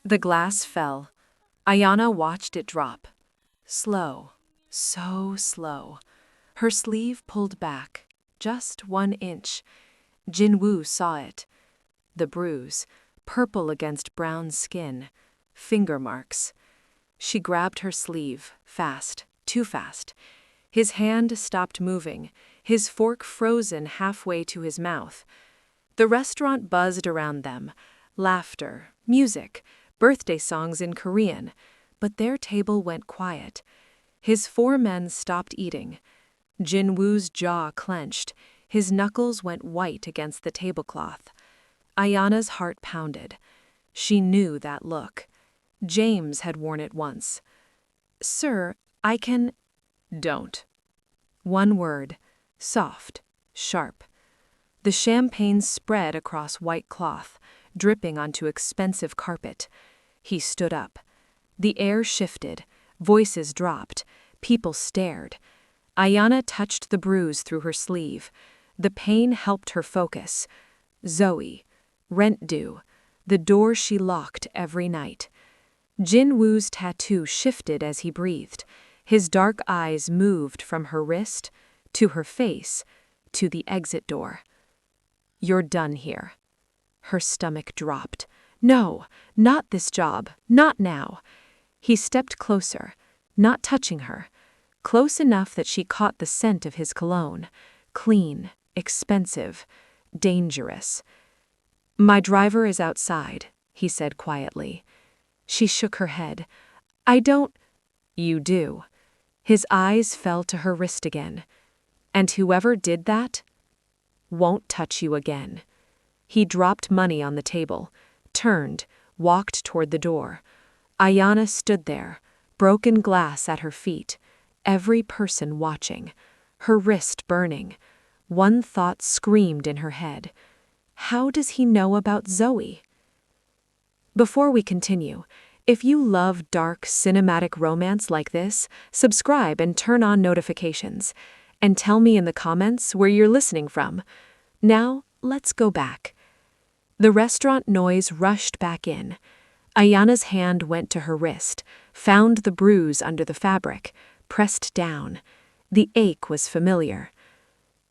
The glass fell. Ayana watched it drop. Slow, so slow. Her sleeve pulled back, just 1 inch. Jinwoo saw it. The bruise, purple against brown skin, finger marks. She grabbed her sleeve, fast, too fast. His hand stopped moving, his fork frozen halfway to his mouth. The restaurant buzzed around them. Laughter, music, birthday songs in Korean, but their table went quiet. His 4 men stopped eating. Jinwoo's jaw clenched. His knuckles went white against the tablecloth. Ayana's heart pounded. She knew that look. James had worn it once. "Sir, I can—" "Don't." 1 word, soft, sharp. The champagne spread across white cloth, dripping onto expensive carpet. He stood up. The air shifted, voices dropped, people stared. Ayana touched the bruise through her sleeve. The pain helped her focus. Zoe, rent due, the door she locked every night. Jinwoo's tattoo shifted as he breathed. His dark eyes moved from her wrist, to her face, to the exit door. "You're done here." Her stomach dropped. No, not this job, not now. He stepped closer, not touching her, close enough that she caught the scent of his cologne. Clean, expensive, dangerous. "My driver is outside," he said quietly. She shook her head. "I don't—" "You do." His eyes fell to her wrist again. "And whoever did that won't touch you again." He dropped money on the table, turned, walked toward the door. Ayana stood there, broken glass at her feet, every person watching, her wrist burning. One thought screamed in her head. How does he know about Zoe? Before we continue, if you love dark, cinematic romance like this, subscribe and turn on notifications. And tell me in the comments where you're listening from. Now, let's go back. The restaurant noise rushed back in. Ayana's hand went to her wrist, found the bruise under the fabric, pressed down. The ache was familiar.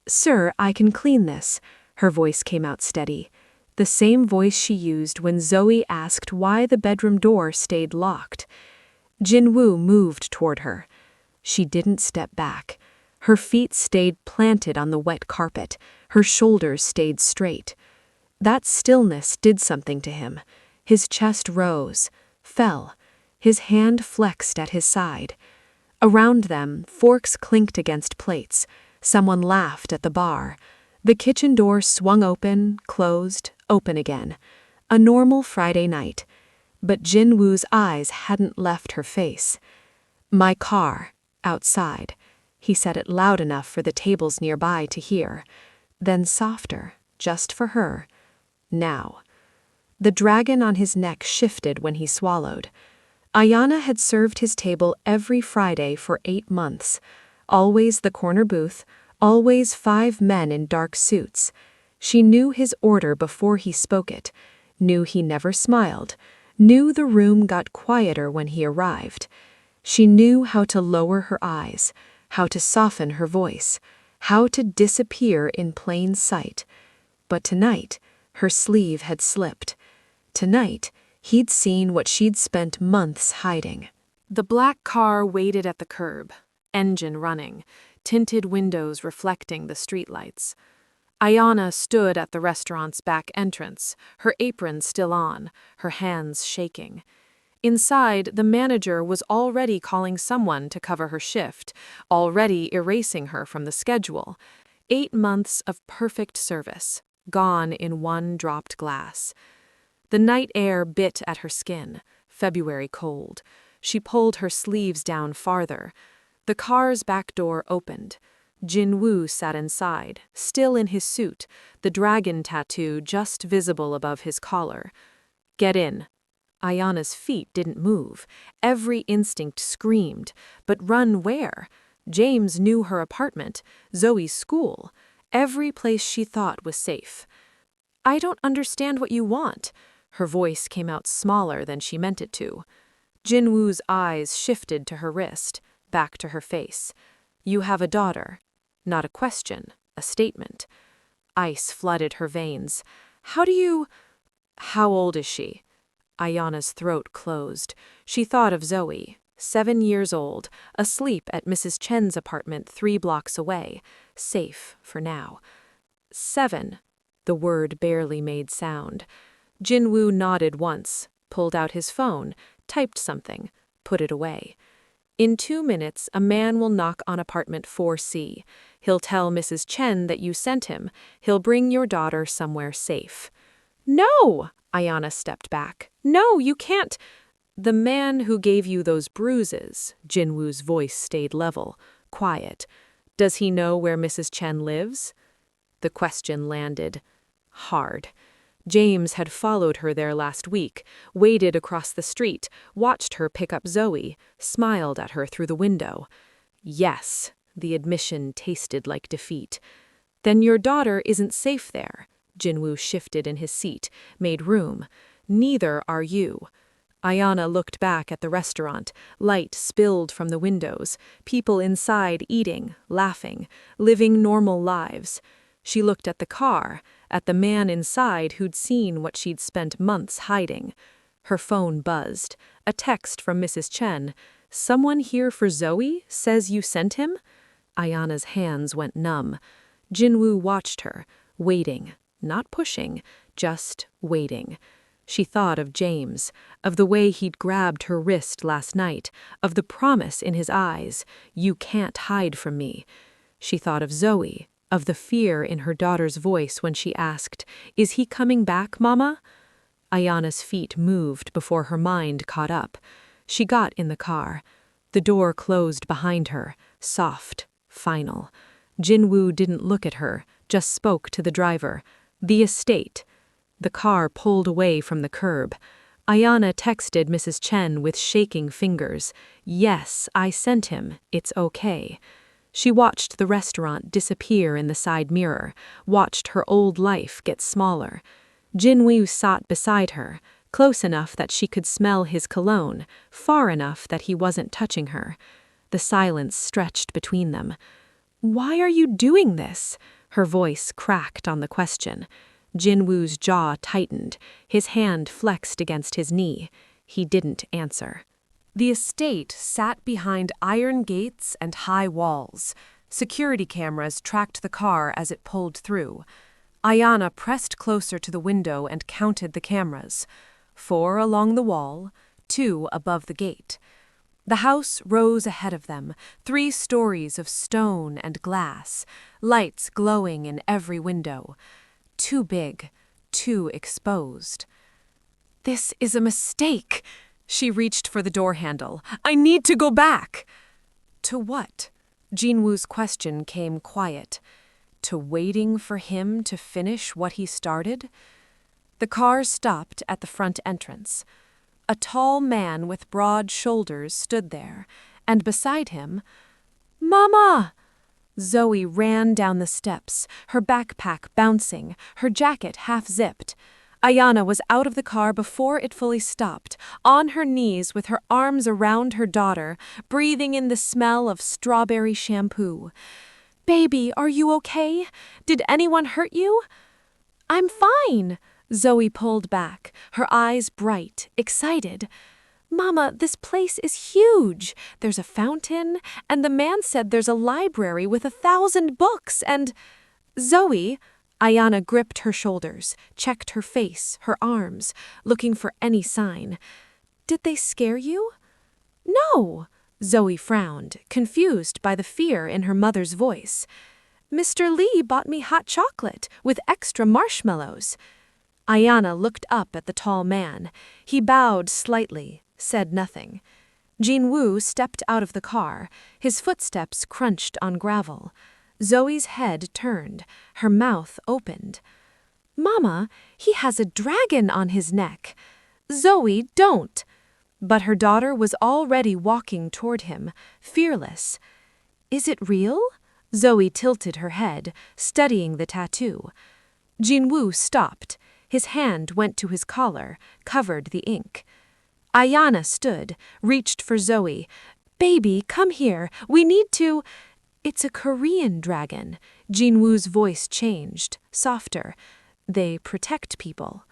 "Sir, I can clean this." Her voice came out steady. The same voice she used when Zoe asked why the bedroom door stayed locked. Jinwoo moved toward her. She didn't step back. Her feet stayed planted on the wet carpet. Her shoulders stayed straight. That stillness did something to him. His chest rose, fell. His hand flexed at his side. Around them, forks clinked against plates. Someone laughed at the bar. The kitchen door swung open, closed, open again. A normal Friday night. But Jinwoo's eyes hadn't left her face. "My car, outside." He said it loud enough for the tables nearby to hear. Then softer, just for her. Now. The dragon on his neck shifted when he swallowed. Ayana had served his table every Friday for 8 months. Always the corner booth, always 5 men in dark suits. She knew his order before he spoke it, knew he never smiled, knew the room got quieter when he arrived. She knew how to lower her eyes, how to soften her voice, how to disappear in plain sight. But tonight, her sleeve had slipped. Tonight, he'd seen what she'd spent months hiding. The black car waited at the curb, engine running, tinted windows reflecting the streetlights. Ayana stood at the restaurant's back entrance, her apron still on, her hands shaking. Inside, the manager was already calling someone to cover her shift, already erasing her from the schedule. 8 months of perfect service, gone in one dropped glass. The night air bit at her skin, February cold. She pulled her sleeves down farther. The car's back door opened. Jinwoo sat inside, still in his suit, the dragon tattoo just visible above his collar. "Get in." Ayana's feet didn't move. Every instinct screamed. But run where? James knew her apartment, Zoe's school, every place she thought was safe. "I don't understand what you want." Her voice came out smaller than she meant it to. Jinwoo's eyes shifted to her wrist, back to her face. You have a daughter. Not a question, a statement. Ice flooded her veins. How old is she? Ayana's throat closed. She thought of Zoe, 7 years old, asleep at Mrs. Chen's apartment 3 blocks away, safe for now. 7. The word barely made sound. Jinwoo nodded once, pulled out his phone, typed something, put it away. In 2 minutes, a man will knock on apartment 4C. He'll tell Mrs. Chen that you sent him. He'll bring your daughter somewhere safe. No! Ayana stepped back. No, you can't. The man who gave you those bruises, Jinwoo's voice stayed level, quiet. Does he know where Mrs. Chen lives? The question landed hard. James had followed her there last week, waited across the street, watched her pick up Zoe, smiled at her through the window. Yes, the admission tasted like defeat. Then your daughter isn't safe there. Jinwoo shifted in his seat, made room. Neither are you. Ayana looked back at the restaurant. Light spilled from the windows. People inside eating, laughing, living normal lives. She looked at the car, at the man inside who'd seen what she'd spent months hiding. Her phone buzzed. A text from Mrs. Chen. Someone here for Zoe? Says you sent him? Ayana's hands went numb. Jinwoo watched her, waiting, not pushing, just waiting. She thought of James, of the way he'd grabbed her wrist last night, of the promise in his eyes, you can't hide from me. She thought of Zoe, of the fear in her daughter's voice when she asked, Is he coming back, Mama? Ayana's feet moved before her mind caught up. She got in the car. The door closed behind her, soft, final. Jinwoo didn't look at her, just spoke to the driver. The estate. The car pulled away from the curb. Ayana texted Mrs. Chen with shaking fingers. Yes, I sent him. It's okay. She watched the restaurant disappear in the side mirror, watched her old life get smaller. Jinwoo sat beside her, close enough that she could smell his cologne, far enough that he wasn't touching her. The silence stretched between them. Why are you doing this? Her voice cracked on the question. Jinwoo's jaw tightened, his hand flexed against his knee. He didn't answer. The estate sat behind iron gates and high walls. Security cameras tracked the car as it pulled through. Ayana pressed closer to the window and counted the cameras. 4 along the wall, 2 above the gate. The house rose ahead of them, 3 stories of stone and glass, lights glowing in every window. Too big, too exposed. This is a mistake. She reached for the door handle. I need to go back. To what? Jinwoo's question came quiet. To waiting for him to finish what he started? The car stopped at the front entrance. A tall man with broad shoulders stood there, and beside him, Mama! Zoe ran down the steps, her backpack bouncing, her jacket half-zipped. Ayana was out of the car before it fully stopped, on her knees with her arms around her daughter, breathing in the smell of strawberry shampoo. Baby, are you okay? Did anyone hurt you? I'm fine. Zoe pulled back, her eyes bright, excited. Mama, this place is huge. There's a fountain, and the man said there's a library with 1,000 books, and… Zoe… Ayana gripped her shoulders, checked her face, her arms, looking for any sign. Did they scare you? No. Zoe frowned, confused by the fear in her mother's voice. Mr. Lee bought me hot chocolate with extra marshmallows. Ayana looked up at the tall man. He bowed slightly, said nothing. Jinwoo stepped out of the car. His footsteps crunched on gravel. Zoe's head turned, her mouth opened. Mama, he has a dragon on his neck. Zoe, don't. But her daughter was already walking toward him, fearless. Is it real? Zoe tilted her head, studying the tattoo. Jinwoo stopped. His hand went to his collar, covered the ink. Ayana stood, reached for Zoe. "Baby, come here. We need to—" "It's a Korean dragon." Jinwoo's voice changed, softer. "They protect people."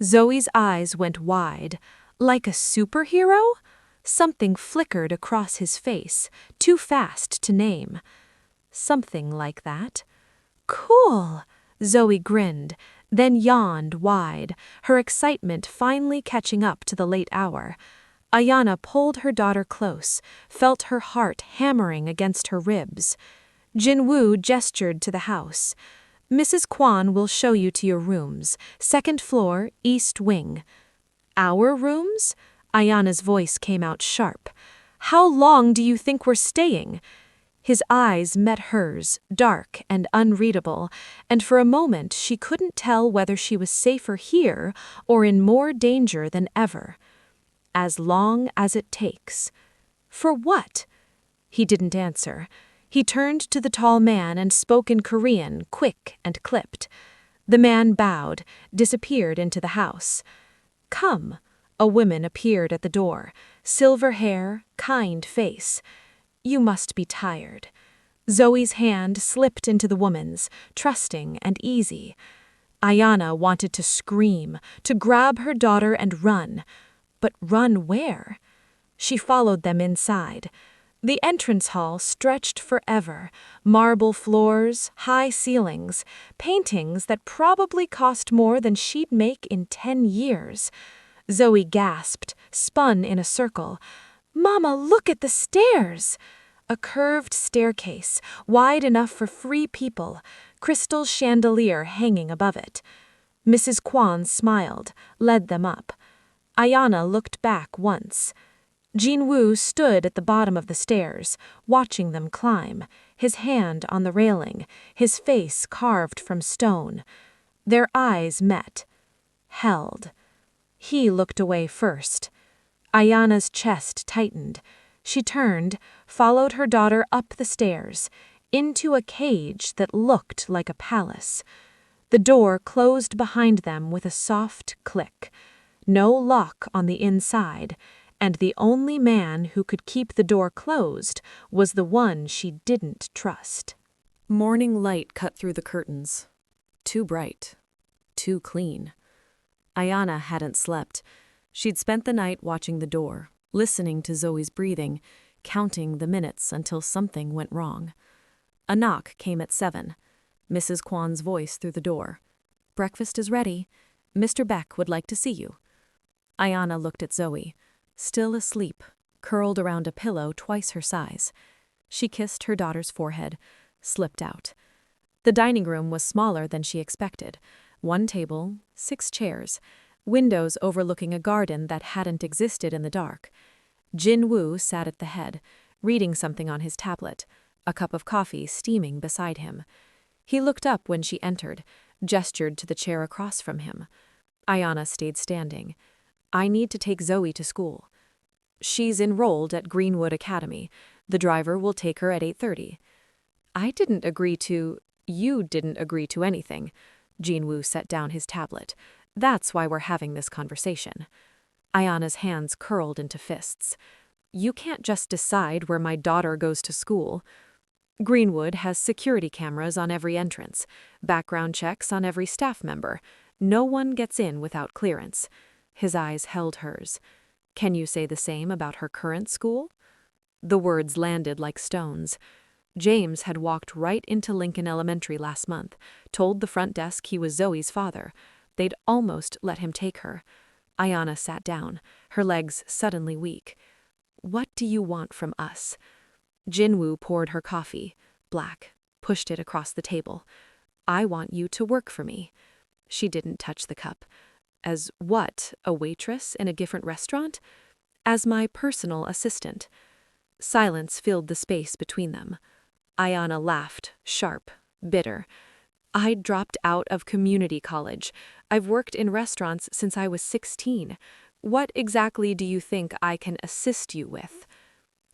Zoe's eyes went wide. "Like a superhero?" Something flickered across his face, too fast to name. "Something like that." "Cool." Zoe grinned, then yawned wide, her excitement finally catching up to the late hour. Ayana pulled her daughter close, felt her heart hammering against her ribs. Jinwoo gestured to the house. "Mrs. Kwan will show you to your rooms. Second floor, east wing." "Our rooms?" Ayana's voice came out sharp. "How long do you think we're staying?" His eyes met hers, dark and unreadable, and for a moment she couldn't tell whether she was safer here or in more danger than ever. "As long as it takes." "For what?" He didn't answer. He turned to the tall man and spoke in Korean, quick and clipped. The man bowed, disappeared into the house. "Come." A woman appeared at the door, silver hair, kind face. "You must be tired." Zoe's hand slipped into the woman's, trusting and easy. Ayana wanted to scream, to grab her daughter and run. But run where? She followed them inside. The entrance hall stretched forever, marble floors, high ceilings, paintings that probably cost more than she'd make in 10 years. Zoe gasped, spun in a circle. "Mama, look at the stairs!" A curved staircase, wide enough for 3 people, crystal chandelier hanging above it. Mrs. Kwan smiled, led them up. Ayana looked back once. Jinwoo stood at the bottom of the stairs, watching them climb, his hand on the railing, his face carved from stone. Their eyes met. Held. He looked away first. Ayana's chest tightened. She turned, followed her daughter up the stairs, into a cage that looked like a palace. The door closed behind them with a soft click. No lock on the inside, and the only man who could keep the door closed was the one she didn't trust. Morning light cut through the curtains. Too bright. Too clean. Ayana hadn't slept. She'd spent the night watching the door, listening to Zoe's breathing, counting the minutes until something went wrong. A knock came at 7. Mrs. Kwan's voice through the door. "Breakfast is ready. Mr. Beck would like to see you." Ayana looked at Zoe, still asleep, curled around a pillow twice her size. She kissed her daughter's forehead, slipped out. The dining room was smaller than she expected. 1 table, 6 chairs, windows overlooking a garden that hadn't existed in the dark. Jinwoo sat at the head, reading something on his tablet, a cup of coffee steaming beside him. He looked up when she entered, gestured to the chair across from him. Ayana stayed standing. "I need to take Zoe to school." "She's enrolled at Greenwood Academy. The driver will take her at 8:30. "I didn't agree to— You didn't agree to anything." Jinwoo set down his tablet. "That's why we're having this conversation." Ayana's hands curled into fists. "You can't just decide where my daughter goes to school." Greenwood has security cameras on every entrance, background checks on every staff member. No one gets in without clearance. His eyes held hers. "Can you say the same about her current school?" The words landed like stones. James had walked right into Lincoln Elementary last month, told the front desk he was Zoe's father. They'd almost let him take her. Ayana sat down, her legs suddenly weak. "What do you want from us?" Jinwoo poured her coffee, black, pushed it across the table. "I want you to work for me." She didn't touch the cup. "As what, a waitress in a different restaurant?" "As my personal assistant." Silence filled the space between them. Ayana laughed, sharp, bitter. "I dropped out of community college. I've worked in restaurants since I was 16. What exactly do you think I can assist you with?"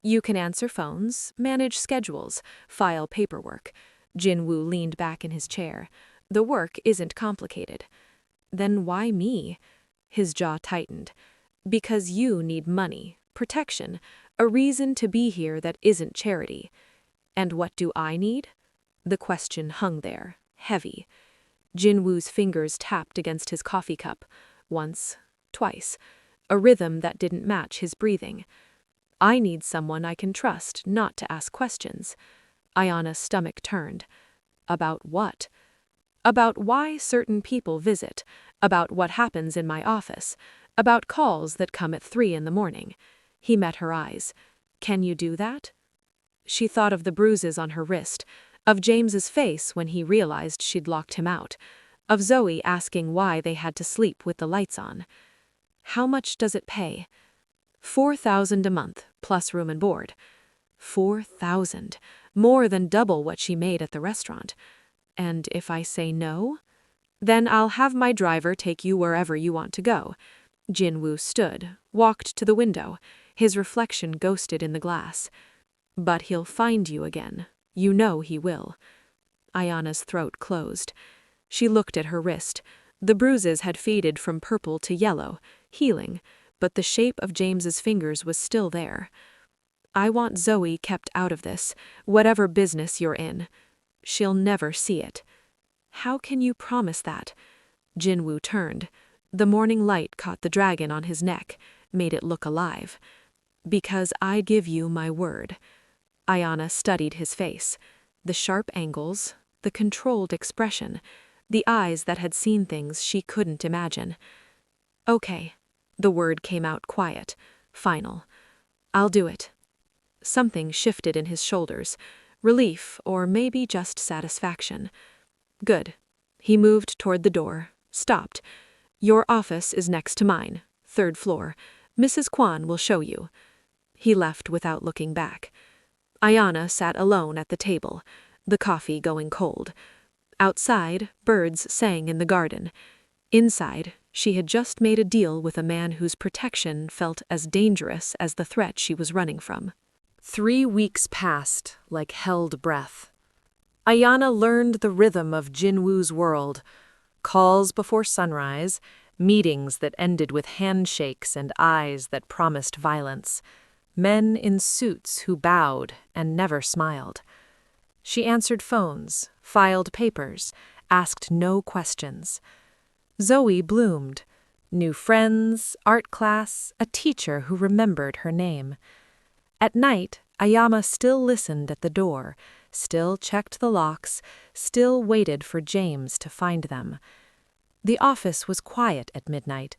"You can answer phones, manage schedules, file paperwork." Jinwoo leaned back in his chair. "The work isn't complicated." Then why me? His jaw tightened. Because you need money, protection, a reason to be here that isn't charity. And what do I need? The question hung there, heavy. Jinwoo's fingers tapped against his coffee cup, once, twice, a rhythm that didn't match his breathing. I need someone I can trust not to ask questions. Ayana's stomach turned. About what? About why certain people visit, about what happens in my office, about calls that come at 3 in the morning. He met her eyes. Can you do that? She thought of the bruises on her wrist, of James's face when he realized she'd locked him out, of Zoe asking why they had to sleep with the lights on. How much does it pay? 4,000 a month, plus room and board. 4,000, more than double what she made at the restaurant. And if I say no? Then I'll have my driver take you wherever you want to go. Jinwoo stood, walked to the window, his reflection ghosted in the glass. But he'll find you again. You know he will. Ayana's throat closed. She looked at her wrist. The bruises had faded from purple to yellow, healing, but the shape of James's fingers was still there. I want Zoe kept out of this, whatever business you're in. She'll never see it. How can you promise that? Jinwoo turned. The morning light caught the dragon on his neck, made it look alive. Because I give you my word. Ayana studied his face. The sharp angles, the controlled expression, the eyes that had seen things she couldn't imagine. Okay. The word came out quiet, final. I'll do it. Something shifted in his shoulders. Relief, or maybe just satisfaction. Good. He moved toward the door, stopped. Your office is next to mine, 3rd floor. Mrs. Kwan will show you. He left without looking back. Ayana sat alone at the table, the coffee going cold. Outside, birds sang in the garden. Inside, she had just made a deal with a man whose protection felt as dangerous as the threat she was running from. 3 weeks passed like held breath. Ayana learned the rhythm of Jinwoo's world. Calls before sunrise, meetings that ended with handshakes and eyes that promised violence. Men in suits who bowed and never smiled. She answered phones, filed papers, asked no questions. Zoe bloomed. New friends, art class, a teacher who remembered her name. At night, Ayama still listened at the door, still checked the locks, still waited for James to find them. The office was quiet at midnight,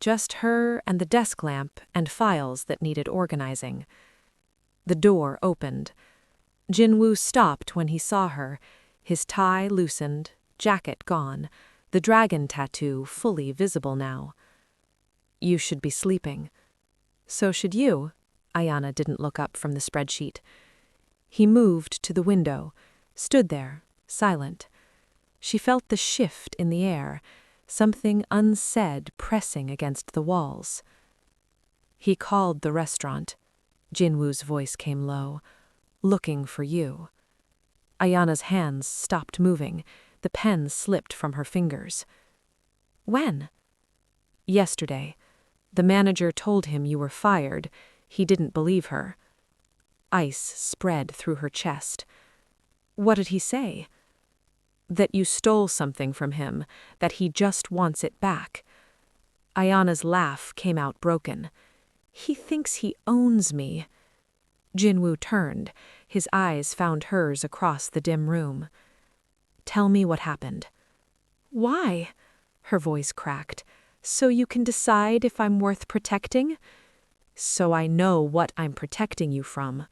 just her and the desk lamp and files that needed organizing. The door opened. Jinwoo stopped when he saw her, his tie loosened, jacket gone, the dragon tattoo fully visible now. You should be sleeping. So should you. Ayana didn't look up from the spreadsheet. He moved to the window, stood there, silent. She felt the shift in the air, something unsaid pressing against the walls. He called the restaurant. Jinwoo's voice came low. Looking for you. Ayana's hands stopped moving. The pen slipped from her fingers. When? Yesterday. The manager told him you were fired. He didn't believe her. Ice spread through her chest. What did he say? That you stole something from him, that he just wants it back. Ayana's laugh came out broken. He thinks he owns me. Jinwoo turned. His eyes found hers across the dim room. Tell me what happened. Why? Her voice cracked. So you can decide if I'm worth protecting? So I know what I'm protecting you from.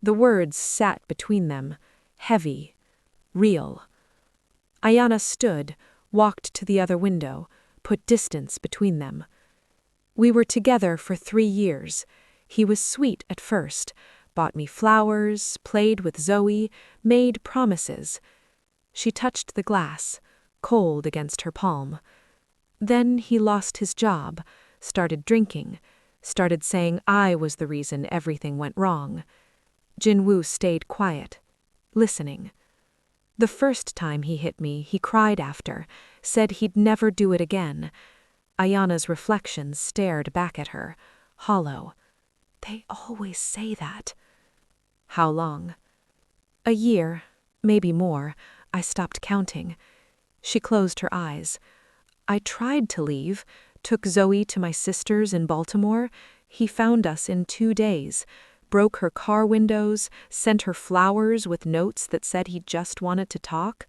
The words sat between them, heavy, real. Ayana stood, walked to the other window, put distance between them. We were together for 3 years. He was sweet at first, bought me flowers, played with Zoe, made promises. She touched the glass, cold against her palm. Then he lost his job, started drinking, started saying I was the reason everything went wrong. Jinwoo stayed quiet, listening. The first time he hit me, he cried after, said he'd never do it again. Ayana's reflection stared back at her, hollow. They always say that. How long? A year, maybe more. I stopped counting. She closed her eyes. I tried to leave, took Zoe to my sister's in Baltimore. He found us in 2 days, broke her car windows, sent her flowers with notes that said he just wanted to talk.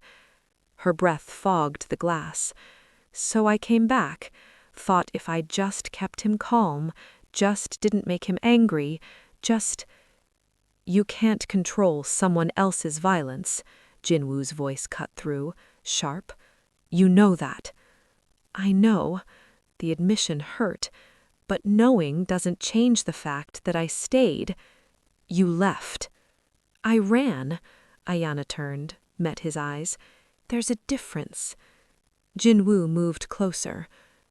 Her breath fogged the glass. So I came back, thought if I just kept him calm, just didn't make him angry, just... You can't control someone else's violence, Jinwoo's voice cut through, sharp. You know that. I know. The admission hurt, but knowing doesn't change the fact that I stayed. You left. I ran. Ayana turned, met his eyes. There's a difference. Jinwoo moved closer.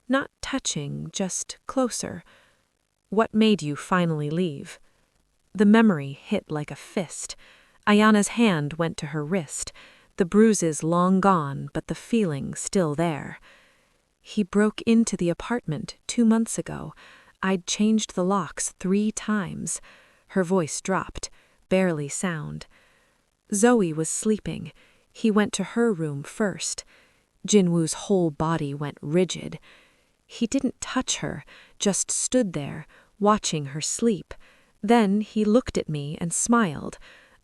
Not touching, just closer. What made you finally leave? The memory hit like a fist. Ayana's hand went to her wrist. The bruises long gone, but the feeling still there. He broke into the apartment 2 months ago. I'd changed the locks 3 times. Her voice dropped, barely sound. Zoe was sleeping. He went to her room first. Jinwoo's whole body went rigid. He didn't touch her, just stood there, watching her sleep. Then he looked at me and smiled.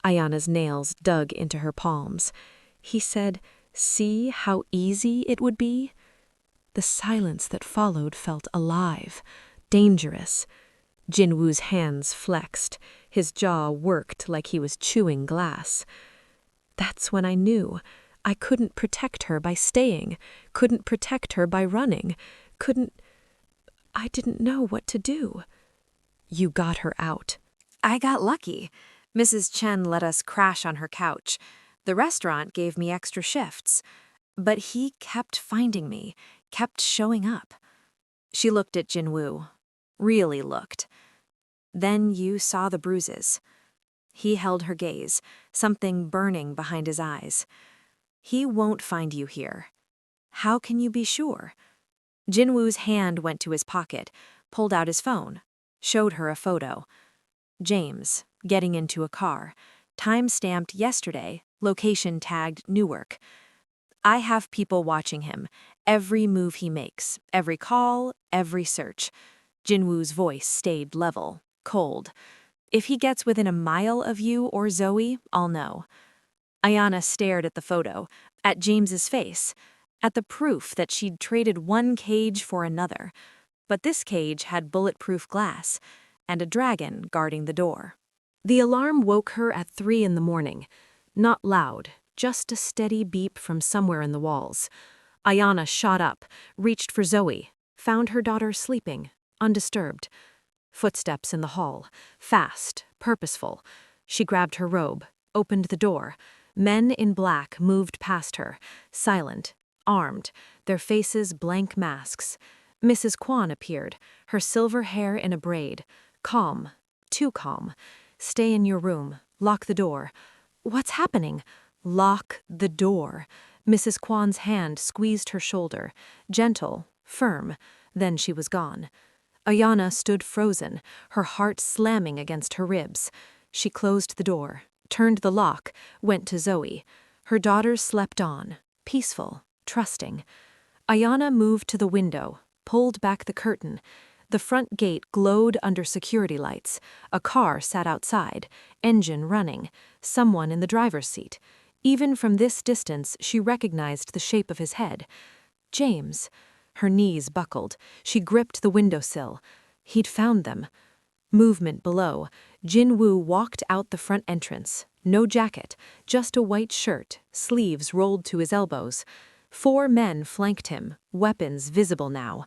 Ayana's nails dug into her palms. He said, "See how easy it would be?" The silence that followed felt alive, dangerous. Jinwoo's hands flexed. His jaw worked like he was chewing glass. That's when I knew. I couldn't protect her by staying, couldn't protect her by running, I didn't know what to do. You got her out. I got lucky. Mrs. Chen let us crash on her couch. The restaurant gave me extra shifts. But he kept finding me, kept showing up. She looked at Jinwoo. Really looked. Then you saw the bruises. He held her gaze, something burning behind his eyes. He won't find you here. How can you be sure? Jinwoo's hand went to his pocket, pulled out his phone, showed her a photo. James, getting into a car, time-stamped yesterday, location tagged Newark. I have people watching him, every move he makes, every call, every search. Jinwoo's voice stayed level, cold. If he gets within a mile of you or Zoe, I'll know. Ayana stared at the photo, at James's face, at the proof that she'd traded one cage for another. But this cage had bulletproof glass, and a dragon guarding the door. The alarm woke her at 3 in the morning. Not loud, just a steady beep from somewhere in the walls. Ayana shot up, reached for Zoe, found her daughter sleeping, undisturbed. Footsteps in the hall, fast, purposeful. She grabbed her robe, opened the door. Men in black moved past her, silent, armed, their faces blank masks. Mrs. Kwan appeared, her silver hair in a braid. Calm, too calm. Stay in your room, lock the door. What's happening? Lock the door. Mrs. Kwan's hand squeezed her shoulder, gentle, firm. Then she was gone. Ayana stood frozen, her heart slamming against her ribs. She closed the door, turned the lock, went to Zoe. Her daughters slept on, peaceful, trusting. Ayana moved to the window, pulled back the curtain. The front gate glowed under security lights. A car sat outside, engine running, someone in the driver's seat. Even from this distance, she recognized the shape of his head. James. Her knees buckled. She gripped the windowsill. He'd found them. Movement below. Jinwoo walked out the front entrance. No jacket, just a white shirt, sleeves rolled to his elbows. 4 men flanked him, weapons visible now.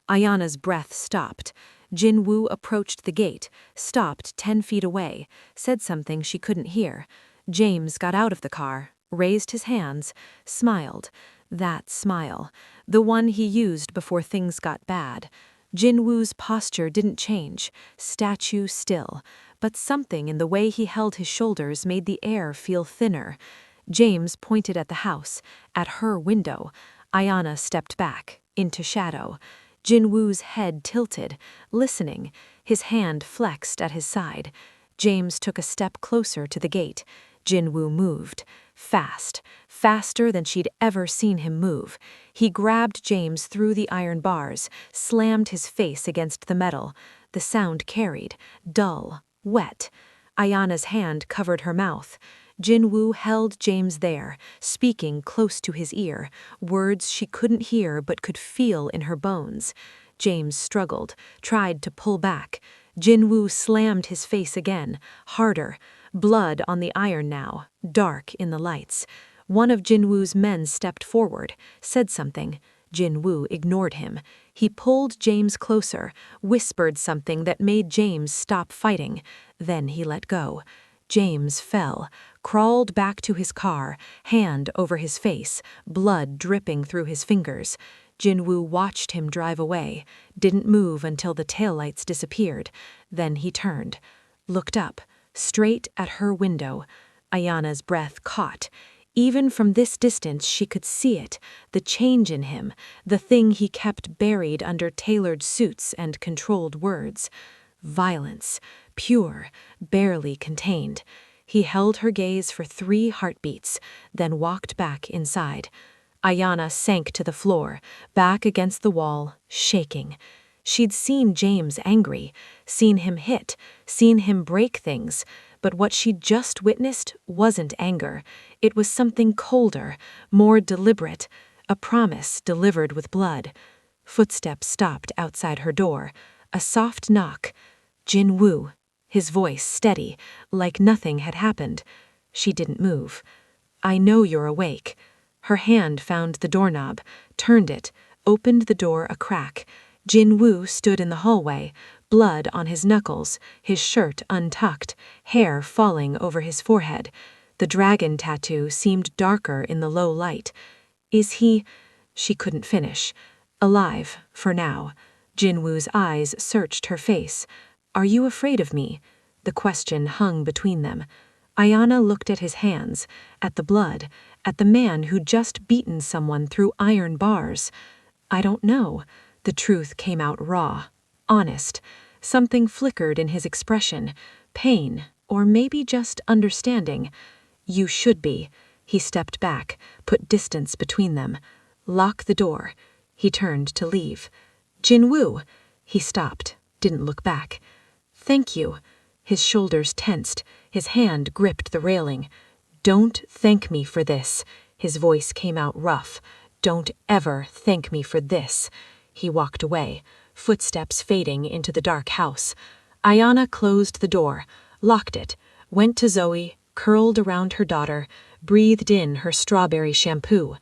Ayana's breath stopped. Jinwoo approached the gate, stopped 10 feet away, said something she couldn't hear. James got out of the car, raised his hands, smiled. That smile, the one he used before things got bad. Jinwoo's posture didn't change, statue still, but something in the way he held his shoulders made the air feel thinner. James pointed at the house, at her window. Ayana stepped back, into shadow. Jinwoo's head tilted, listening, his hand flexed at his side. James took a step closer to the gate. Jinwoo moved. Fast, faster than she'd ever seen him move. He grabbed James through the iron bars, slammed his face against the metal. The sound carried, dull, wet. Ayana's hand covered her mouth. Jinwoo held James there, speaking close to his ear, words she couldn't hear but could feel in her bones. James struggled, tried to pull back. Jinwoo slammed his face again, harder. Blood on the iron now, dark in the lights. One of Jinwoo's men stepped forward, said something. Jinwoo ignored him. He pulled James closer, whispered something that made James stop fighting. Then he let go. James fell, crawled back to his car, hand over his face, blood dripping through his fingers. Jinwoo watched him drive away, didn't move until the taillights disappeared. Then he turned, looked up, straight at her window. Ayana's breath caught. Even from this distance she could see it, the change in him, the thing he kept buried under tailored suits and controlled words. Violence, pure, barely contained. He held her gaze for 3 heartbeats, then walked back inside. Ayana sank to the floor, back against the wall, shaking. She'd seen James angry, seen him hit, seen him break things, but what she'd just witnessed wasn't anger. It was something colder, more deliberate, a promise delivered with blood. Footsteps stopped outside her door, a soft knock. Jinwoo, his voice steady, like nothing had happened. She didn't move. "I know you're awake." Her hand found the doorknob, turned it, opened the door a crack. Jinwoo stood in the hallway, blood on his knuckles, his shirt untucked, hair falling over his forehead. The dragon tattoo seemed darker in the low light. Is he... She couldn't finish. Alive, for now. Jinwoo's eyes searched her face. "Are you afraid of me?" The question hung between them. Ayana looked at his hands, at the blood, at the man who'd just beaten someone through iron bars. "I don't know." The truth came out raw, honest. Something flickered in his expression, pain, or maybe just understanding. "You should be." He stepped back, put distance between them. "Lock the door." He turned to leave. "Jinwoo!" He stopped, didn't look back. "Thank you." His shoulders tensed, his hand gripped the railing. "Don't thank me for this." His voice came out rough. "Don't ever thank me for this." He walked away, footsteps fading into the dark house. Ayana closed the door, locked it, went to Zoe, curled around her daughter, breathed in her strawberry shampoo.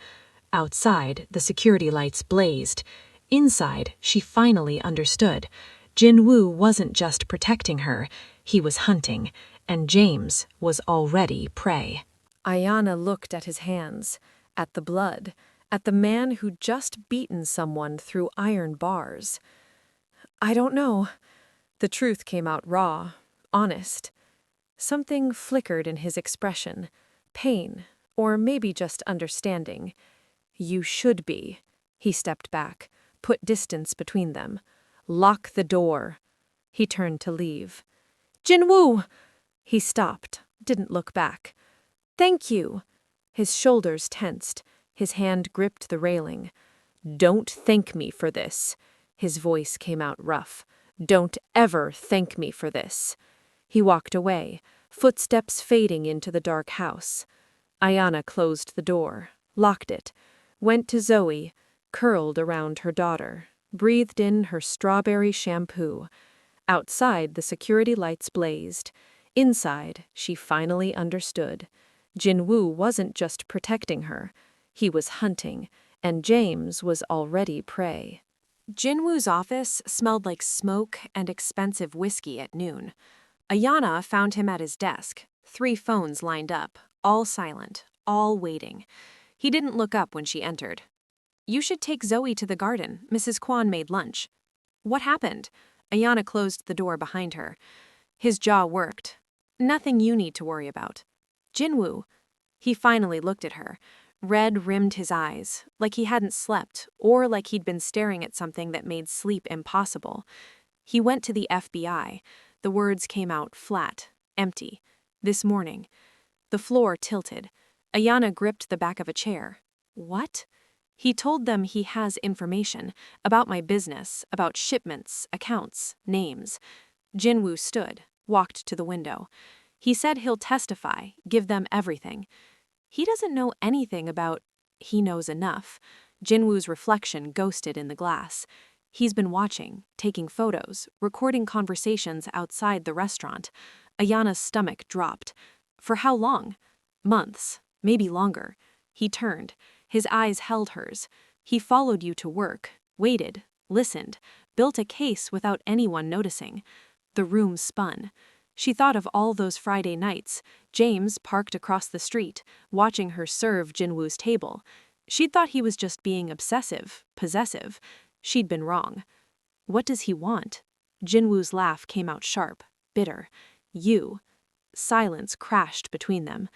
Outside, the security lights blazed. Inside, she finally understood. Jinwoo wasn't just protecting her, he was hunting, and James was already prey. Ayana looked at his hands, at the blood, at the man who'd just beaten someone through iron bars. "I don't know." The truth came out raw, honest. Something flickered in his expression, pain, or maybe just understanding. "You should be." He stepped back, put distance between them. "Lock the door." He turned to leave. "Jinwoo!" He stopped, didn't look back. "Thank you." His shoulders tensed, his hand gripped the railing. "Don't thank me for this." His voice came out rough. "Don't ever thank me for this." He walked away, footsteps fading into the dark house. Ayana closed the door, locked it, went to Zoe, curled around her daughter, breathed in her strawberry shampoo. Outside, the security lights blazed. Inside, she finally understood. Jinwoo wasn't just protecting her. He was hunting, and James was already prey. Jinwoo's office smelled like smoke and expensive whiskey at noon. Ayana found him at his desk, 3 phones lined up, all silent, all waiting. He didn't look up when she entered. "You should take Zoe to the garden. Mrs. Kwan made lunch." "What happened?" Ayana closed the door behind her. His jaw worked. "Nothing you need to worry about." "Jinwoo." He finally looked at her. Red rimmed his eyes, like he hadn't slept, or like he'd been staring at something that made sleep impossible. He went to the FBI. The words came out flat, empty. This morning. The floor tilted. Ayana gripped the back of a chair. What? He told them he has information about my business, about shipments, accounts, names. Jinwoo stood, walked to the window. He said he'll testify, give them everything. He doesn't know anything about... He knows enough. Jinwoo's reflection ghosted in the glass. He's been watching, taking photos, recording conversations outside the restaurant. Ayana's stomach dropped. For how long? Months, maybe longer. He turned. His eyes held hers. He followed you to work, waited, listened, built a case without anyone noticing. The room spun. She thought of all those Friday nights, James parked across the street, watching her serve Jinwoo's table. She'd thought he was just being obsessive, possessive. She'd been wrong. What does he want? Jinwoo's laugh came out sharp, bitter. You. Silence crashed between them.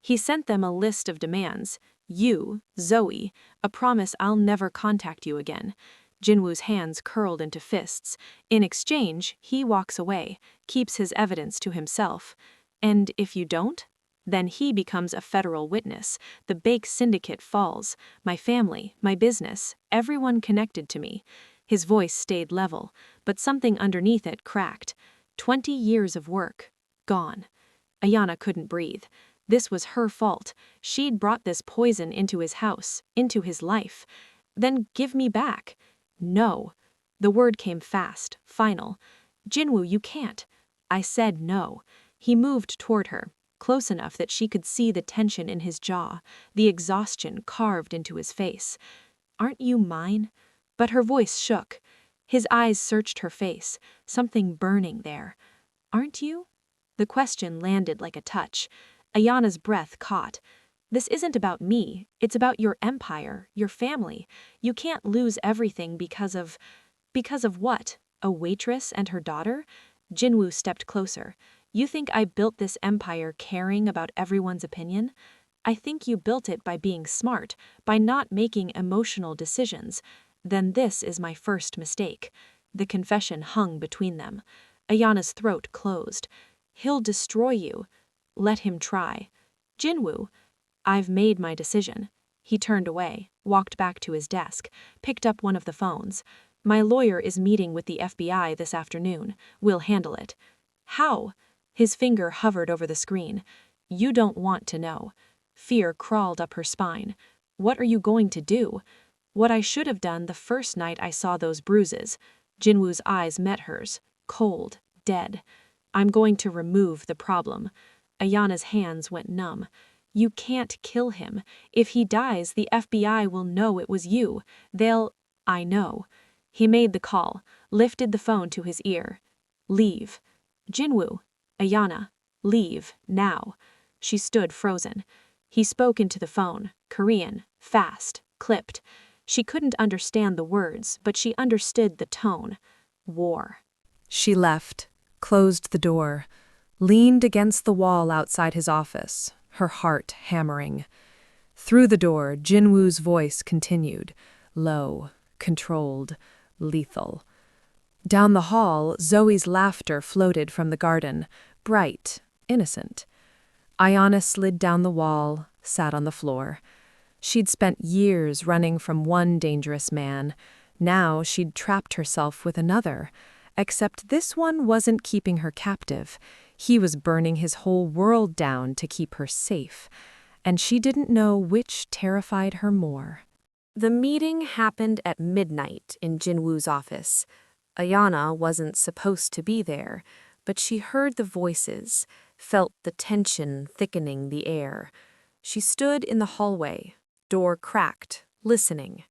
He sent them a list of demands. You, Zoe, a promise I'll never contact you again. Jinwoo's hands curled into fists. In exchange, he walks away, keeps his evidence to himself. And if you don't? Then he becomes a federal witness. The Bake Syndicate falls. My family, my business, everyone connected to me. His voice stayed level, but something underneath it cracked. 20 years of work. Gone. Ayana couldn't breathe. This was her fault. She'd brought this poison into his house, into his life. Then give me back. No. The word came fast, final. Jinwoo, you can't. I said no. He moved toward her, close enough that she could see the tension in his jaw, the exhaustion carved into his face. Aren't you mine? But her voice shook. His eyes searched her face, something burning there. Aren't you? The question landed like a touch. Ayana's breath caught. This isn't about me. It's about your empire, your family. You can't lose everything because of... Because of what? A waitress and her daughter? Jinwoo stepped closer. You think I built this empire caring about everyone's opinion? I think you built it by being smart, by not making emotional decisions. Then this is my first mistake. The confession hung between them. Ayana's throat closed. He'll destroy you. Let him try. Jinwoo, I've made my decision. He turned away, walked back to his desk, picked up one of the phones. My lawyer is meeting with the FBI this afternoon. We'll handle it. How? His finger hovered over the screen. You don't want to know. Fear crawled up her spine. What are you going to do? What I should have done the first night I saw those bruises. Jinwoo's eyes met hers, cold, dead. I'm going to remove the problem. Ayana's hands went numb. You can't kill him. If he dies, the FBI will know it was you. They'll... I know. He made the call, lifted the phone to his ear. Leave. Jinwoo. Ayana. Leave. Now. She stood frozen. He spoke into the phone, Korean, fast, clipped. She couldn't understand the words, but she understood the tone. War. She left, closed the door, leaned against the wall outside his office, her heart hammering. Through the door, Jinwoo's voice continued, low, controlled, lethal. Down the hall, Zoe's laughter floated from the garden, bright, innocent. Ayana slid down the wall, sat on the floor. She'd spent years running from one dangerous man. Now she'd trapped herself with another. Except this one wasn't keeping her captive. He was burning his whole world down to keep her safe. And she didn't know which terrified her more. The meeting happened at midnight in Jinwoo's office. Ayana wasn't supposed to be there, but she heard the voices, felt the tension thickening the air. She stood in the hallway, door cracked, listening.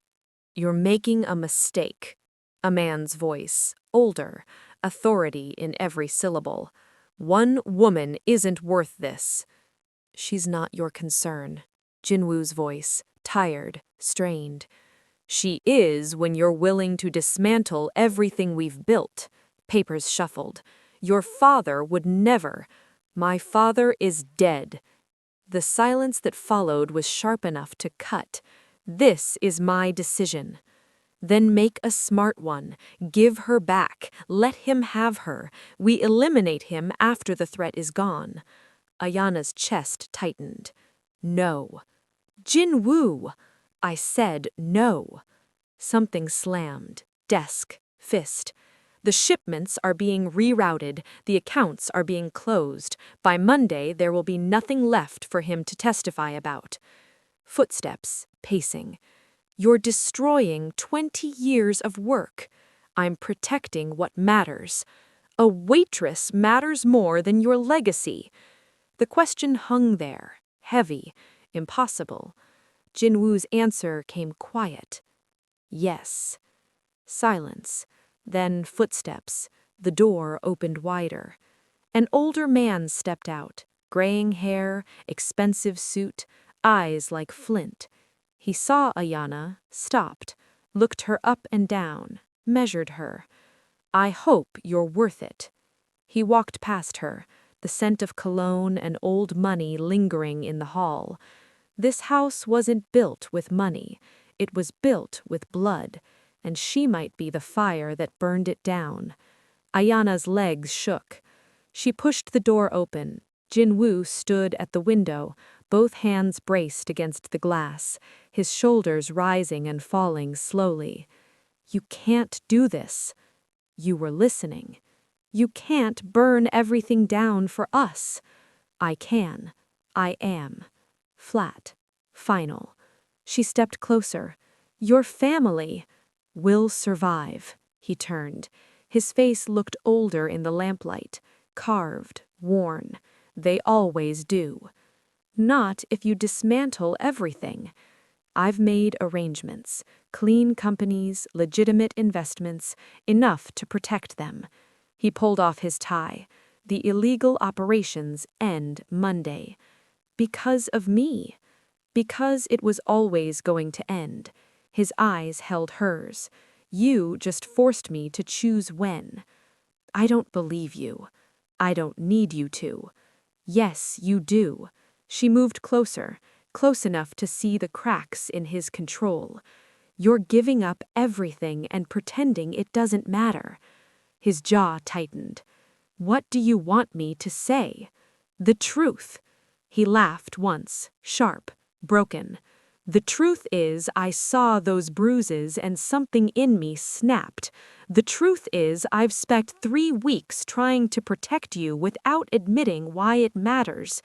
You're making a mistake. A man's voice, older, authority in every syllable. One woman isn't worth this. She's not your concern. Jinwoo's voice, tired, strained. She is when you're willing to dismantle everything we've built. Papers shuffled. Your father would never. My father is dead. The silence that followed was sharp enough to cut. This is my decision. Then make a smart one. Give her back. Let him have her. We eliminate him after the threat is gone. Ayana's chest tightened. No. Jin-woo! I said no. Something slammed. Desk. Fist. The shipments are being rerouted. The accounts are being closed. By Monday, there will be nothing left for him to testify about. Footsteps. Pacing. You're destroying 20 years of work. I'm protecting what matters. A waitress matters more than your legacy. The question hung there, heavy, impossible. Jin-woo's answer came quiet. Yes. Silence. Then footsteps. The door opened wider. An older man stepped out, graying hair, expensive suit, eyes like flint. He saw Ayana, stopped, looked her up and down, measured her. I hope you're worth it. He walked past her, the scent of cologne and old money lingering in the hall. This house wasn't built with money. It was built with blood, and she might be the fire that burned it down. Ayana's legs shook. She pushed the door open. Jin-woo stood at the window, both hands braced against the glass, his shoulders rising and falling slowly. You can't do this. You were listening. You can't burn everything down for us. I can. I am. Flat. Final. She stepped closer. Your family will survive. He turned. His face looked older in the lamplight, carved, worn. They always do. Not if you dismantle everything. I've made arrangements, clean companies, legitimate investments, enough to protect them. He pulled off his tie. The illegal operations end Monday. Because of me. Because it was always going to end. His eyes held hers. You just forced me to choose when. I don't believe you. I don't need you to. Yes, you do. She moved closer, close enough to see the cracks in his control. You're giving up everything and pretending it doesn't matter. His jaw tightened. What do you want me to say? The truth. He laughed once, sharp, broken. The truth is, I saw those bruises and something in me snapped. The truth is, I've spent 3 weeks trying to protect you without admitting why it matters.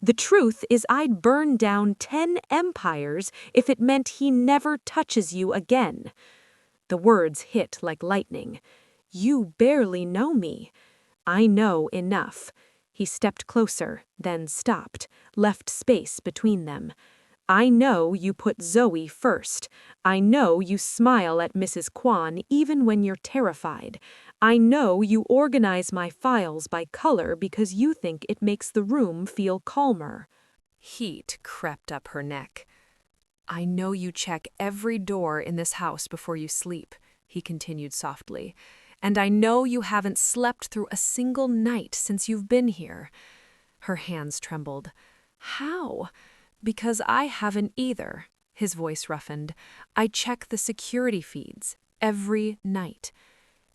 The truth is, I'd burn down 10 empires if it meant he never touches you again. The words hit like lightning. You barely know me. I know enough. He stepped closer, then stopped, left space between them. I know you put Zoe first. I know you smile at Mrs. Kwan even when you're terrified. I know you organize my files by color because you think it makes the room feel calmer. Heat crept up her neck. I know you check every door in this house before you sleep, he continued softly. And I know you haven't slept through a single night since you've been here. Her hands trembled. How? Because I haven't either, his voice roughened. I check the security feeds every night.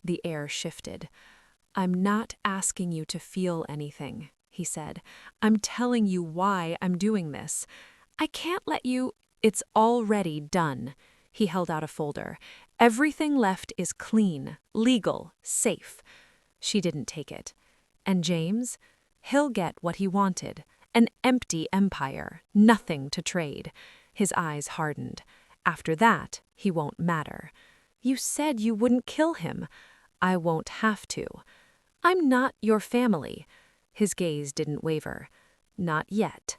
The air shifted. I'm not asking you to feel anything, he said. I'm telling you why I'm doing this. I can't let you... It's already done. He held out a folder. Everything left is clean, legal, safe. She didn't take it. And James? He'll get what he wanted. An empty empire, nothing to trade. His eyes hardened. After that, he won't matter. You said you wouldn't kill him. I won't have to. I'm not your family. His gaze didn't waver. Not yet.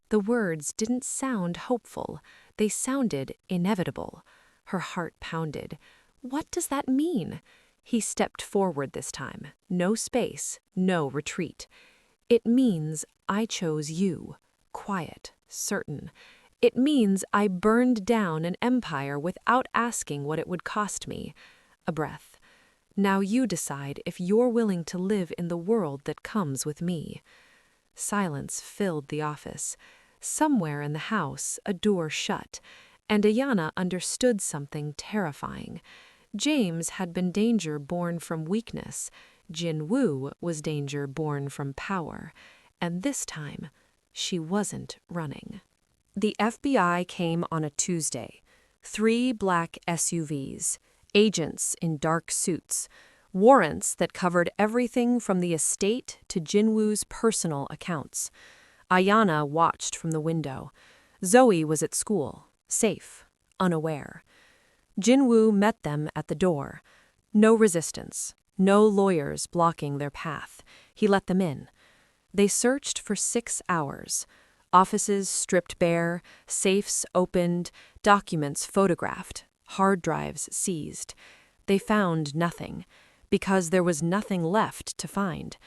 The words didn't sound hopeful. They sounded inevitable. Her heart pounded. What does that mean? He stepped forward this time. No space, no retreat. It means I chose you. Quiet, certain. It means I burned down an empire without asking what it would cost me. A breath. Now you decide if you're willing to live in the world that comes with me. Silence filled the office. Somewhere in the house, a door shut, and Ayana understood something terrifying. James had been danger born from weakness. Jin-woo was danger born from power. And this time, she wasn't running. The FBI came on a Tuesday. 3 black SUVs, agents in dark suits, warrants that covered everything from the estate to Jin-woo's personal accounts. Ayana watched from the window. Zoe was at school, safe, unaware. Jin-woo met them at the door. No resistance, no lawyers blocking their path. He let them in. They searched for 6 hours. Offices stripped bare, safes opened, documents photographed, hard drives seized. They found nothing, because there was nothing left to find.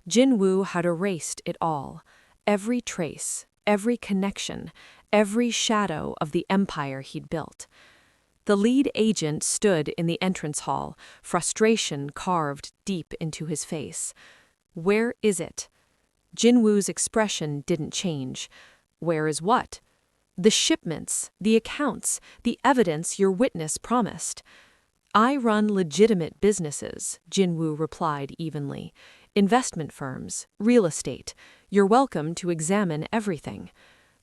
Jin-woo had erased it all. Every trace, every connection, every shadow of the empire he'd built. The lead agent stood in the entrance hall, frustration carved deep into his face. Where is it? Jin-woo's expression didn't change. Where is what? The shipments, the accounts, the evidence your witness promised. I run legitimate businesses, Jin-woo replied evenly. Investment firms, real estate. You're welcome to examine everything.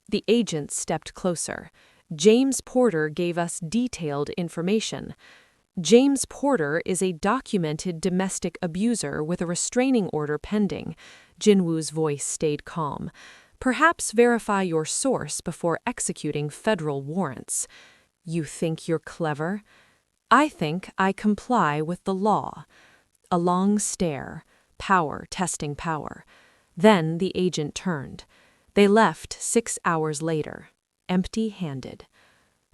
The agent stepped closer. James Porter gave us detailed information. James Porter is a documented domestic abuser with a restraining order pending. Jin-woo's voice stayed calm. Perhaps verify your source before executing federal warrants. You think you're clever? I think I comply with the law. A long stare. Power testing power. Then the agent turned. They left 6 hours later, empty-handed.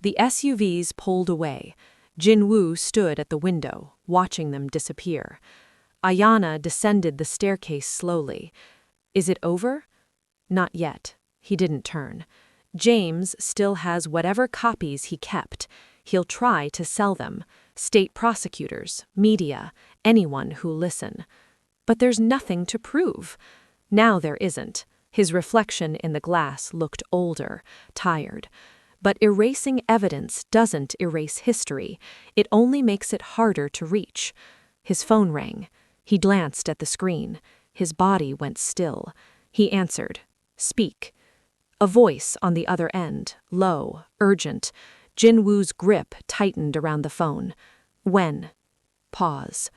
The SUVs pulled away. Jin-woo stood at the window, watching them disappear. Ayana descended the staircase slowly. Is it over? Not yet. He didn't turn. James still has whatever copies he kept. He'll try to sell them. State prosecutors, media, anyone who'll listen. But there's nothing to prove. Now there isn't. His reflection in the glass looked older, tired. But erasing evidence doesn't erase history. It only makes it harder to reach. His phone rang. He glanced at the screen. His body went still. He answered. Speak. A voice on the other end, low, urgent. Jin-woo's grip tightened around the phone. When? Pause.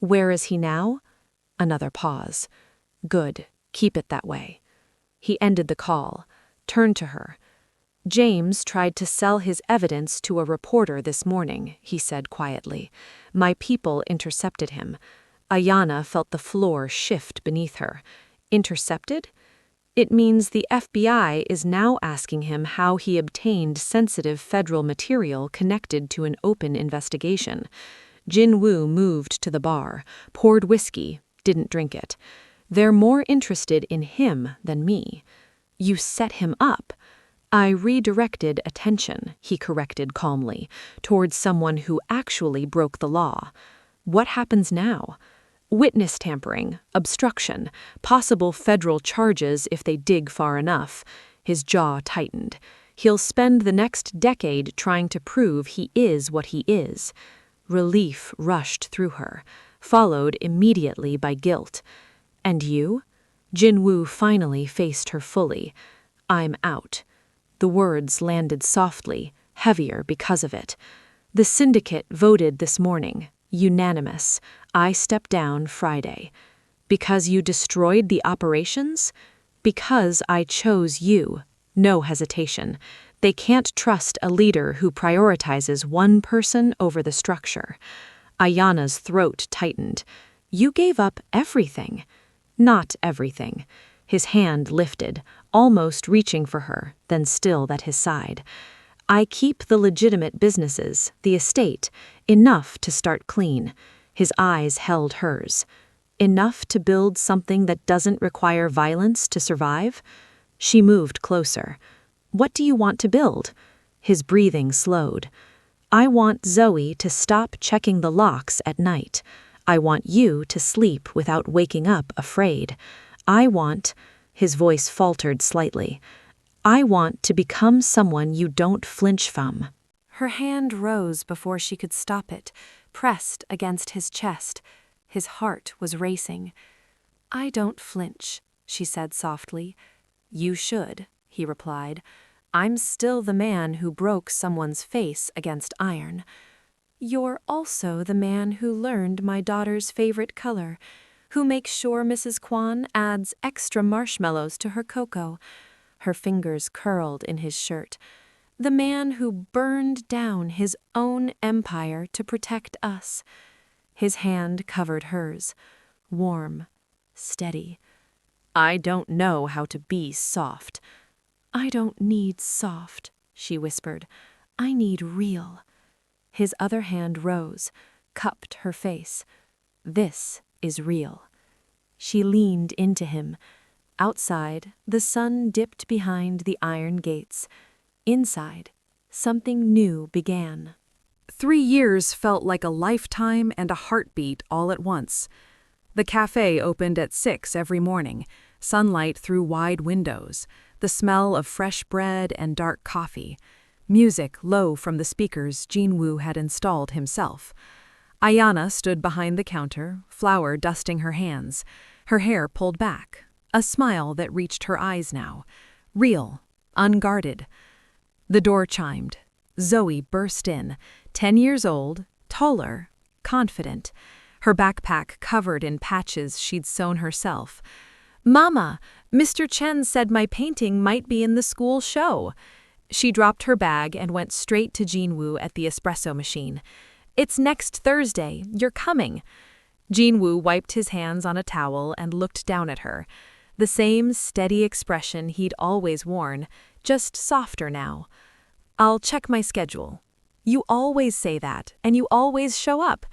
Where is he now? Another pause. Good. Keep it that way. He ended the call, turned to her. James tried to sell his evidence to a reporter this morning, he said quietly. My people intercepted him. Ayana felt the floor shift beneath her. Intercepted? It means the FBI is now asking him how he obtained sensitive federal material connected to an open investigation. Jin-woo moved to the bar, poured whiskey, didn't drink it. They're more interested in him than me. You set him up. I redirected attention, he corrected calmly, towards someone who actually broke the law. What happens now? Witness tampering, obstruction, possible federal charges if they dig far enough. His jaw tightened. He'll spend the next decade trying to prove he is what he is. Relief rushed through her, followed immediately by guilt. And you? Jin-woo finally faced her fully. I'm out. The words landed softly, heavier because of it. The syndicate voted this morning. Unanimous. I stepped down Friday. Because you destroyed the operations? Because I chose you. No hesitation. They can't trust a leader who prioritizes one person over the structure. Ayana's throat tightened. You gave up everything. Not everything. His hand lifted, almost reaching for her, then still at his side. I keep the legitimate businesses, the estate, enough to start clean. His eyes held hers. Enough to build something that doesn't require violence to survive? She moved closer. What do you want to build? His breathing slowed. I want Zoe to stop checking the locks at night. I want you to sleep without waking up afraid. I want... His voice faltered slightly. I want to become someone you don't flinch from. Her hand rose before she could stop it, pressed against his chest. His heart was racing. I don't flinch, she said softly. You should, he replied. I'm still the man who broke someone's face against iron. You're also the man who learned my daughter's favorite color, who makes sure Mrs. Kwan adds extra marshmallows to her cocoa. Her fingers curled in his shirt. The man who burned down his own empire to protect us. His hand covered hers, warm, steady. I don't know how to be soft. I don't need soft, she whispered. I need real. His other hand rose, cupped her face. This is real. She leaned into him. Outside, the sun dipped behind the iron gates. Inside, something new began. 3 years felt like a lifetime and a heartbeat all at once. The cafe opened at 6 every morning, sunlight through wide windows, the smell of fresh bread and dark coffee. Music low from the speakers Jinwoo had installed himself. Ayana stood behind the counter, flour dusting her hands, her hair pulled back, a smile that reached her eyes now. Real, unguarded. The door chimed. Zoe burst in, 10 years old, taller, confident, her backpack covered in patches she'd sewn herself. Mama, Mr. Chen said my painting might be in the school show. She dropped her bag and went straight to Jinwoo at the espresso machine. It's next Thursday. You're coming. Jinwoo wiped his hands on a towel and looked down at her. The same steady expression he'd always worn, just softer now. I'll check my schedule. You always say that, and you always show up.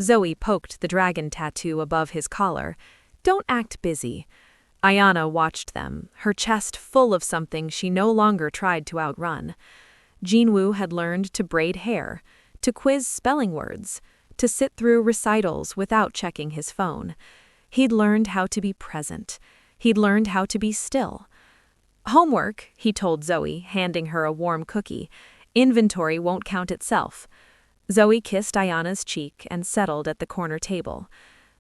Zoe poked the dragon tattoo above his collar. Don't act busy. Ayana watched them, her chest full of something she no longer tried to outrun. Jinwoo had learned to braid hair, to quiz spelling words, to sit through recitals without checking his phone. He'd learned how to be present. He'd learned how to be still. Homework, he told Zoe, handing her a warm cookie. Inventory won't count itself. Zoe kissed Ayana's cheek and settled at the corner table.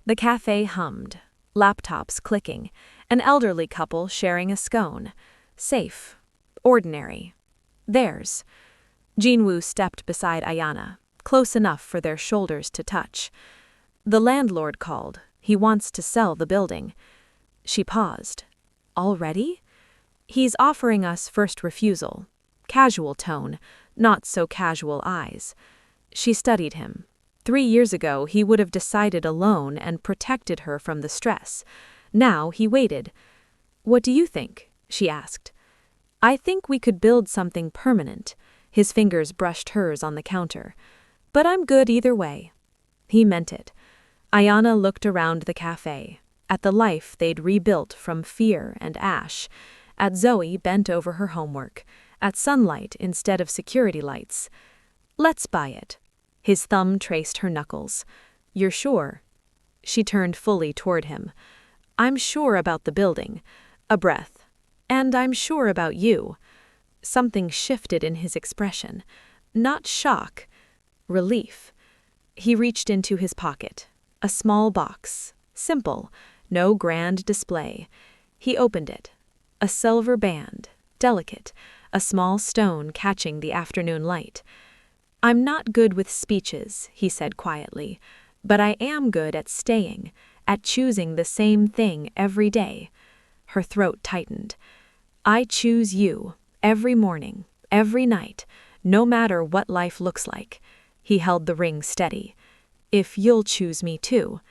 The cafe hummed, laptops clicking, an elderly couple sharing a scone. Safe. Ordinary. Theirs. Jinwoo stepped beside Ayana, close enough for their shoulders to touch. The landlord called. He wants to sell the building. She paused. Already? He's offering us first refusal. Casual tone, not so casual eyes. She studied him. 3 years ago, he would have decided alone and protected her from the stress. Now he waited. What do you think? She asked. I think we could build something permanent. His fingers brushed hers on the counter. But I'm good either way. He meant it. Ayana looked around the cafe, at the life they'd rebuilt from fear and ash, at Zoe bent over her homework, at sunlight instead of security lights. Let's buy it. His thumb traced her knuckles. You're sure? She turned fully toward him. I'm sure about the building. A breath. And I'm sure about you. Something shifted in his expression. Not shock. Relief. He reached into his pocket. A small box. Simple. No grand display. He opened it. A silver band. Delicate. A small stone catching the afternoon light. I'm not good with speeches, he said quietly, but I am good at staying, at choosing the same thing every day. Her throat tightened. I choose you, every morning, every night, no matter what life looks like. He held the ring steady. If you'll choose me too.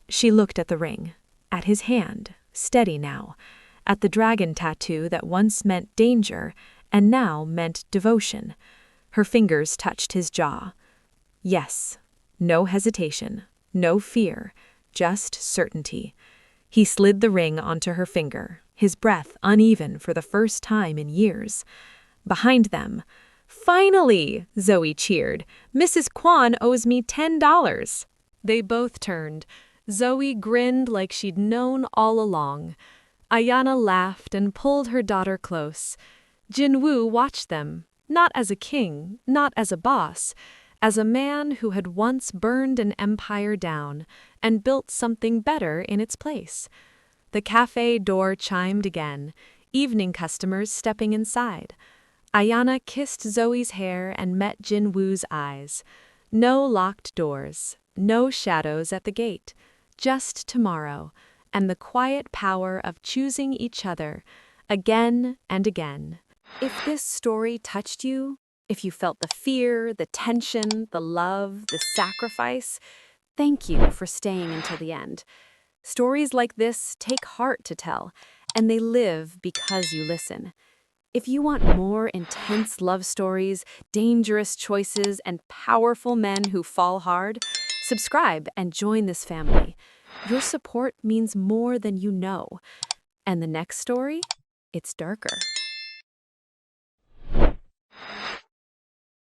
She looked at the ring, at his hand, steady now, at the dragon tattoo that once meant danger and now meant devotion. Her fingers touched his jaw. Yes, no hesitation, no fear, just certainty. He slid the ring onto her finger, his breath uneven for the first time in years. Behind them, finally, Zoe cheered. Mrs. Kwan owes me $10. They both turned. Zoe grinned like she'd known all along. Ayana laughed and pulled her daughter close. Jinwoo watched them, not as a king, not as a boss, as a man who had once burned an empire down and built something better in its place. The cafe door chimed again, evening customers stepping inside. Ayana kissed Zoe's hair and met Jinwoo's eyes. No locked doors, no shadows at the gate, just tomorrow, and the quiet power of choosing each other, again and again. If this story touched you, if you felt the fear, the tension, the love, the sacrifice, thank you for staying until the end. Stories like this take heart to tell, and they live because you listen. If you want more intense love stories, dangerous choices, and powerful men who fall hard, subscribe and join this family. Your support means more than you know. And the next story? It's darker.